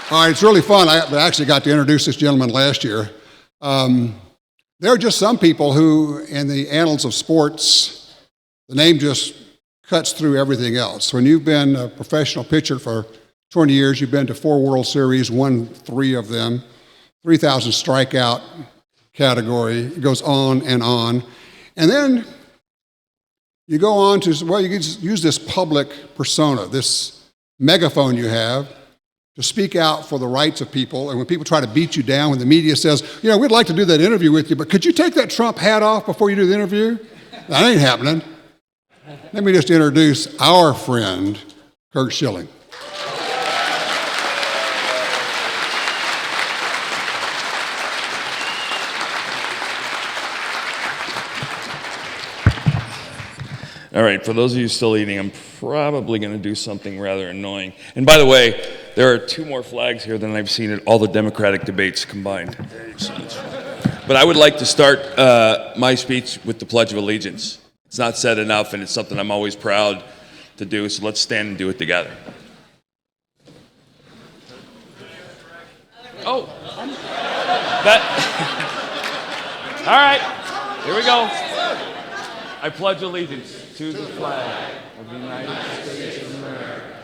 All right, it's really fun. I actually got to introduce this gentleman last year. There are just some people who, in the annals of sports, the name just cuts through everything else. When you've been a professional pitcher for 20 years, you've been to 4 World Series, won 3 of them, 3,000 strikeout category. It goes on. And then you go on to, well, you can just use this public persona, this megaphone you have, to speak out for the rights of people. And when people try to beat you down, when the media says, we'd like to do that interview with you, but could you take that Trump hat off before you do the interview? That ain't happening. Let me just introduce our friend, Curt Schilling. All right, for those of you still eating, I'm probably going to do something rather annoying. And by the way, there are 2 more flags here than I've seen at all the Democratic debates combined. But I would like to start my speech with the Pledge of Allegiance. It's not said enough, and it's something I'm always proud to do, so let's stand and do it together. Oh, all right, here we go. I pledge allegiance to the flag of the United States of America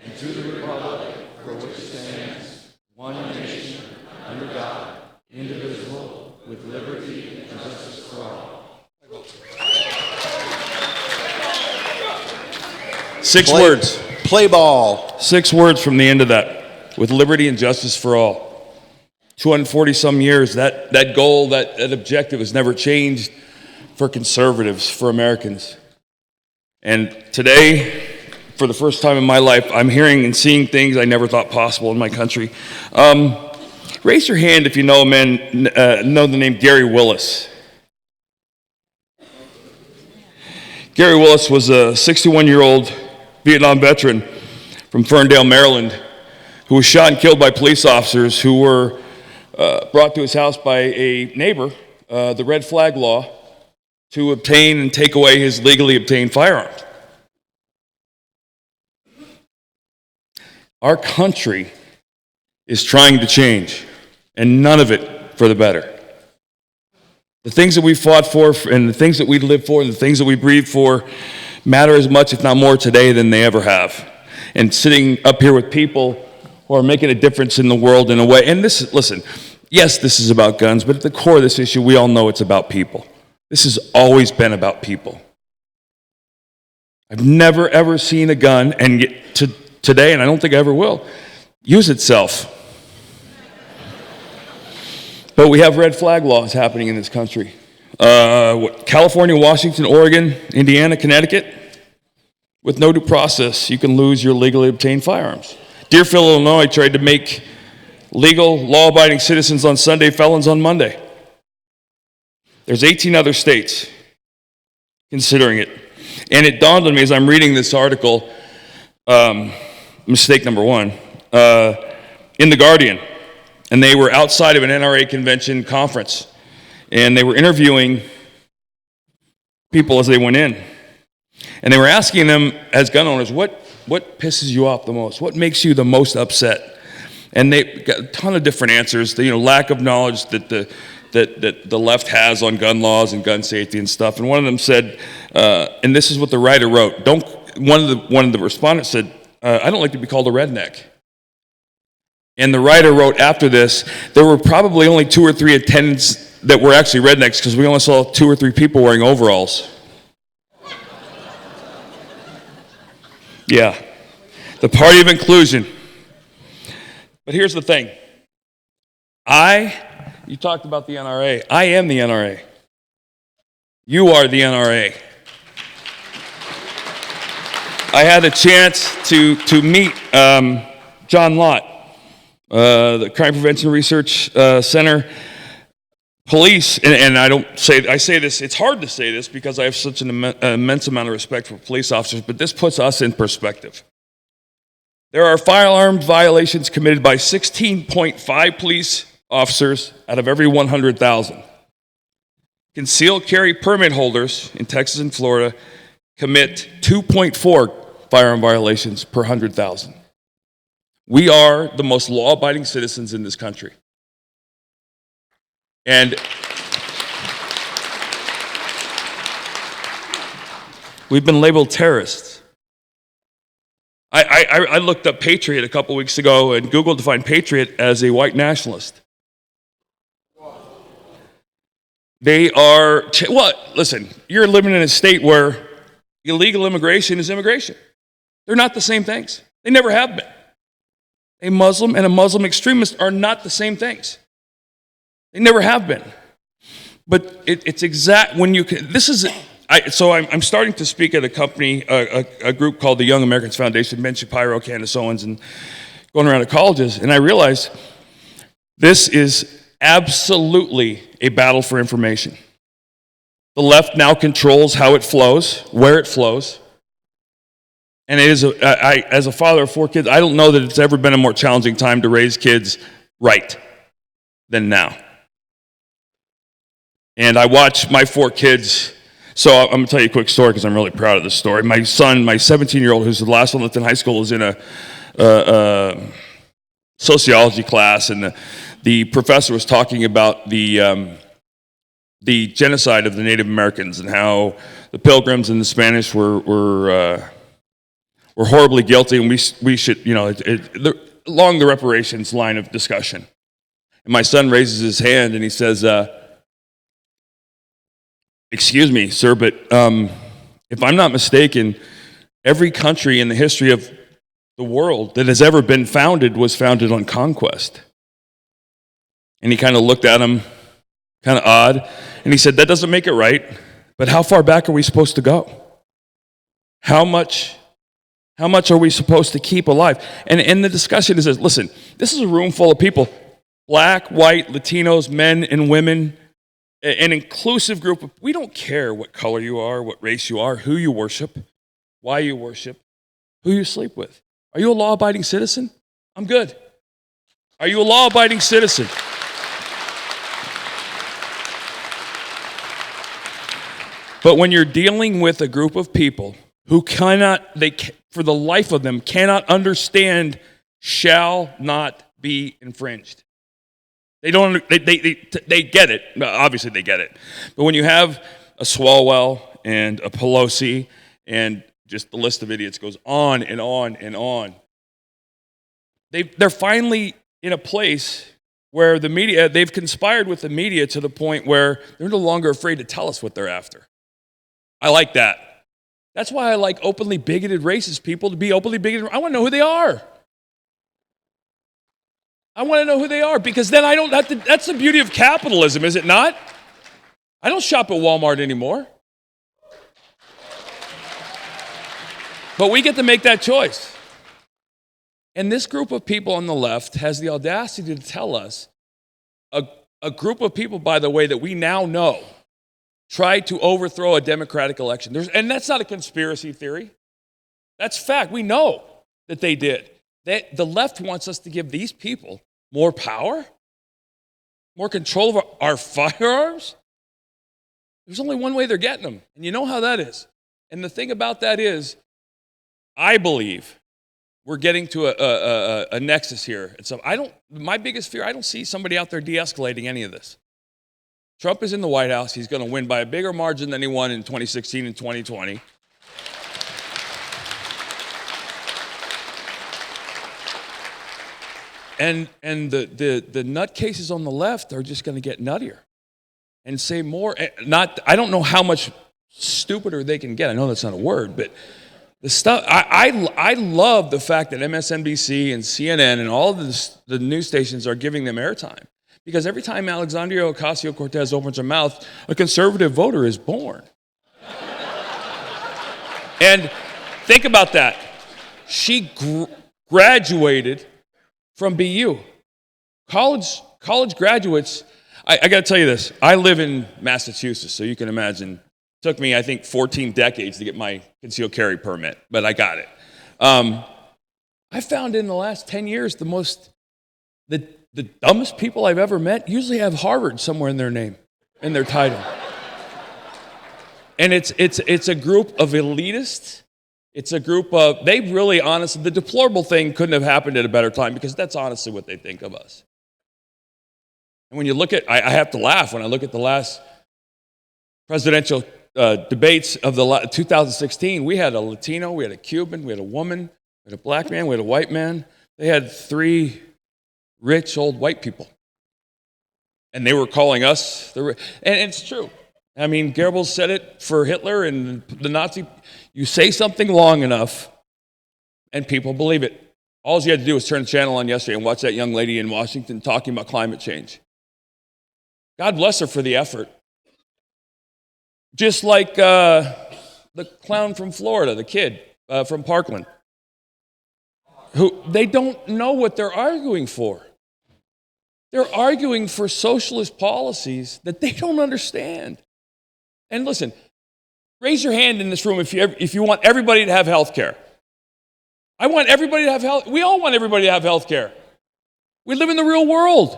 and to the republic for which it stands, one nation, under God, indivisible, with liberty and justice for all. 6 words. Play ball. 6 words from the end of that. With liberty and justice for all. 240 some years, that goal, that objective has never changed for conservatives, for Americans. And today, for the first time in my life, I'm hearing and seeing things I never thought possible in my country. Raise your hand if you know know the name Gary Willis. Gary Willis was a 61-year-old Vietnam veteran from Ferndale, Maryland, who was shot and killed by police officers who were brought to his house by a neighbor, the red flag law, to obtain and take away his legally obtained firearms. Our country is trying to change, and none of it for the better. The things that we fought for and the things that we live for and the things that we breathe for matter as much, if not more, today than they ever have. And sitting up here with people who are making a difference in the world in a way, and listen, yes, this is about guns, but at the core of this issue, we all know it's about people. This has always been about people. I've never, ever seen a gun, and today, and I don't think I ever will, use itself. But we have red flag laws happening in this country. California, Washington, Oregon, Indiana, Connecticut, with no due process, you can lose your legally obtained firearms. Deerfield, Illinois tried to make legal, law-abiding citizens on Sunday, felons on Monday. There's 18 other states considering it. And it dawned on me as I'm reading this article, mistake number 1, in The Guardian. And they were outside of an NRA convention conference. And they were interviewing people as they went in. And they were asking them, as gun owners, what pisses you off the most? What makes you the most upset? And they got a ton of different answers. Lack of knowledge that the left has on gun laws and gun safety and stuff. And one of them said, and this is what the writer wrote. One of the respondents said, I don't like to be called a redneck. And the writer wrote after this, there were probably only 2 or 3 attendants that were actually rednecks because we only saw 2 or 3 people wearing overalls. Yeah, the party of inclusion. But here's the thing. You talked about the NRA. I am the NRA. You are the NRA. I had a chance to meet John Lott, the Crime Prevention Research Center, police, and I say this, it's hard to say this because I have such an immense amount of respect for police officers, but this puts us in perspective. There are firearms violations committed by 16.5 police officers out of every 100,000. Concealed carry permit holders in Texas and Florida commit 2.4 firearm violations per 100,000. We are the most law-abiding citizens in this country. And we've been labeled terrorists. I looked up patriot a couple weeks ago and Google defined patriot as a white nationalist. They are, well, listen, you're living in a state where illegal immigration is immigration. They're not the same things. They never have been. A Muslim and a Muslim extremist are not the same things. They never have been. But it's exact when you can, this is, so I'm starting to speak at a company, a group called the Young Americans Foundation, Ben Shapiro, Candace Owens, and going around to colleges, and I realized this is absolutely a battle for information. The left now controls how it flows, where it flows. And it is, as a father of 4 kids, I don't know that it's ever been a more challenging time to raise kids right than now. And I watch my 4 kids. So I'm going to tell you a quick story because I'm really proud of this story. My son, my 17-year-old, who's the last one left in high school, is in a sociology class, and the professor was talking about the genocide of the Native Americans and how the Pilgrims and the Spanish were horribly guilty, and we should, along the reparations line of discussion. And my son raises his hand and he says, "Excuse me, sir, but if I'm not mistaken, every country in the history of the world that has ever been founded was founded on conquest." And he kind of looked at him, kind of odd, and he said, "That doesn't make it right, but how far back are we supposed to go? How much are we supposed to keep alive?" And in the discussion, he says, listen, this is a room full of people, black, white, Latinos, men and women, an inclusive group of, we don't care what color you are, what race you are, who you worship, why you worship, who you sleep with. Are you a law-abiding citizen? I'm good. Are you a law-abiding citizen? But when you're dealing with a group of people who for the life of them, cannot understand shall not be infringed. They don't. They get it. Obviously, they get it. But when you have a Swalwell and a Pelosi and just the list of idiots goes on and on and on, they're finally in a place where the media, they've conspired with the media to the point where they're no longer afraid to tell us what they're after. I like that. That's why I like openly bigoted racist people to be openly bigoted. I want to know who they are. I want to know who they are because then I don't have to, that's the beauty of capitalism, is it not? I don't shop at Walmart anymore. But we get to make that choice. And this group of people on the left has the audacity to tell us, a group of people, by the way, that we now know tried to overthrow a democratic election. And that's not a conspiracy theory. That's fact. We know that they did. The left wants us to give these people more power, more control of our firearms. There's only one way they're getting them, and you know how that is. And the thing about that is, I believe we're getting to a nexus here. And so my biggest fear, I don't see somebody out there de-escalating any of this. Trump is in the White House. He's going to win by a bigger margin than he won in 2016 and 2020. And the nutcases on the left are just going to get nuttier and say more. I don't know how much stupider they can get. I know that's not a word, but the stuff. I love the fact that MSNBC and CNN and all of the news stations are giving them airtime. Because every time Alexandria Ocasio-Cortez opens her mouth, a conservative voter is born. And think about that. She graduated from BU. College graduates, I got to tell you this. I live in Massachusetts, so you can imagine. It took me, I think, 14 decades to get my concealed carry permit, but I got it. I found in the last 10 years the dumbest people I've ever met usually have Harvard somewhere in their name, in their title. And it's a group of elitists It's a group of, they really honestly, the deplorable thing couldn't have happened at a better time because that's honestly what they think of us. And when you look at, I have to laugh when I look at the last presidential debates of the 2016. We had a Latino, we had a Cuban, we had a woman, we had a black man, we had a white man. They had 3 rich old white people. And they were calling us, and it's true. I mean, Goebbels said it for Hitler and the Nazi. You say something long enough, and people believe it. All you had to do was turn the channel on yesterday and watch that young lady in Washington talking about climate change. God bless her for the effort. Just like the clown from Florida, the kid from Parkland, who they don't know what they're arguing for. They're arguing for socialist policies that they don't understand. And listen, raise your hand in this room if you want everybody to have health care. I want everybody to have health. We all want everybody to have health care. We live in the real world.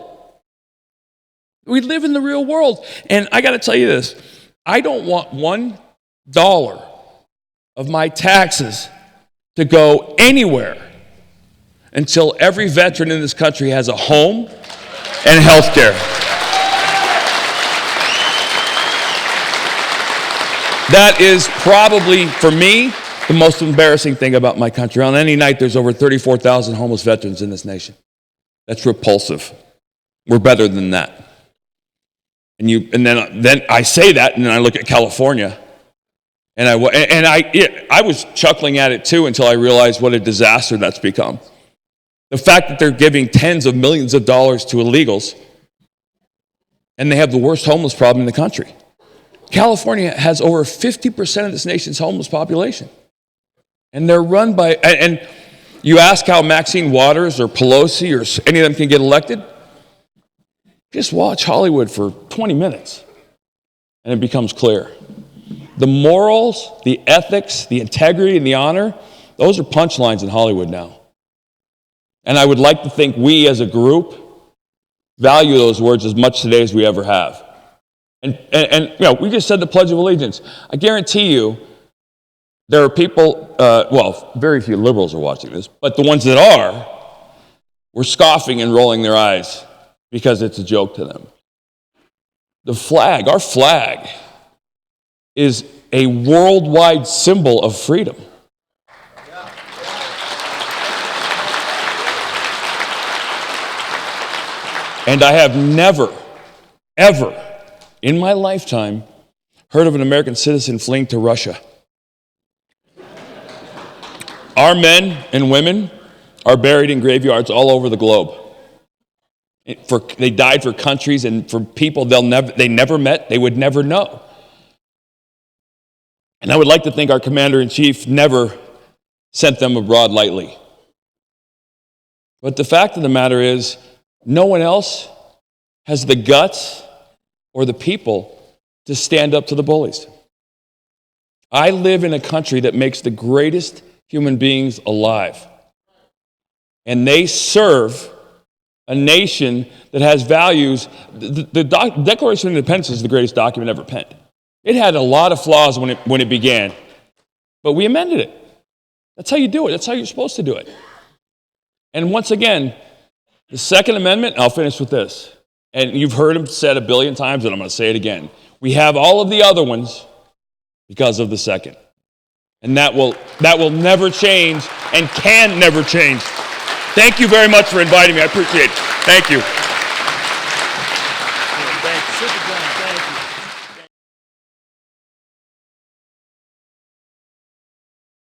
We live in the real world. And I got to tell you this. I don't want $1 of my taxes to go anywhere until every veteran in this country has a home and health care. That is probably, for me, the most embarrassing thing about my country. On any night, there's over 34,000 homeless veterans in this nation. That's repulsive. We're better than that. And then I say that, and then I look at California, and I was chuckling at it too until I realized what a disaster that's become. The fact that they're giving tens of millions of dollars to illegals, and they have the worst homeless problem in the country. California has over 50% of this nation's homeless population. And they're run by, and you ask how Maxine Waters or Pelosi or any of them can get elected? Just watch Hollywood for 20 minutes, and it becomes clear. The morals, the ethics, the integrity, and the honor, those are punchlines in Hollywood now. And I would like to think we as a group value those words as much today as we ever have. And you know, we just said the Pledge of Allegiance. I guarantee you there are people, very few liberals are watching this, but the ones that are, were scoffing and rolling their eyes because it's a joke to them. The flag, our flag, is a worldwide symbol of freedom. And I have never, ever in my lifetime heard of an American citizen fleeing to Russia. Our men and women are buried in graveyards all over the globe. They died for countries and for people they never met, they would never know. And I would like to think our commander-in-chief never sent them abroad lightly. But the fact of the matter is, no one else has the guts or the people to stand up to the bullies. I live in a country that makes the greatest human beings alive. And they serve a nation that has values. The Declaration of Independence is the greatest document ever penned. It had a lot of flaws when it began, but we amended it. That's how you do it. That's how you're supposed to do it. And once again, the Second Amendment, I'll finish with this, and you've heard him said a billion times, and I'm going to say it again. We have all of the other ones because of the Second. And that will never change and can never change. Thank you very much for inviting me. I appreciate it. Thank you.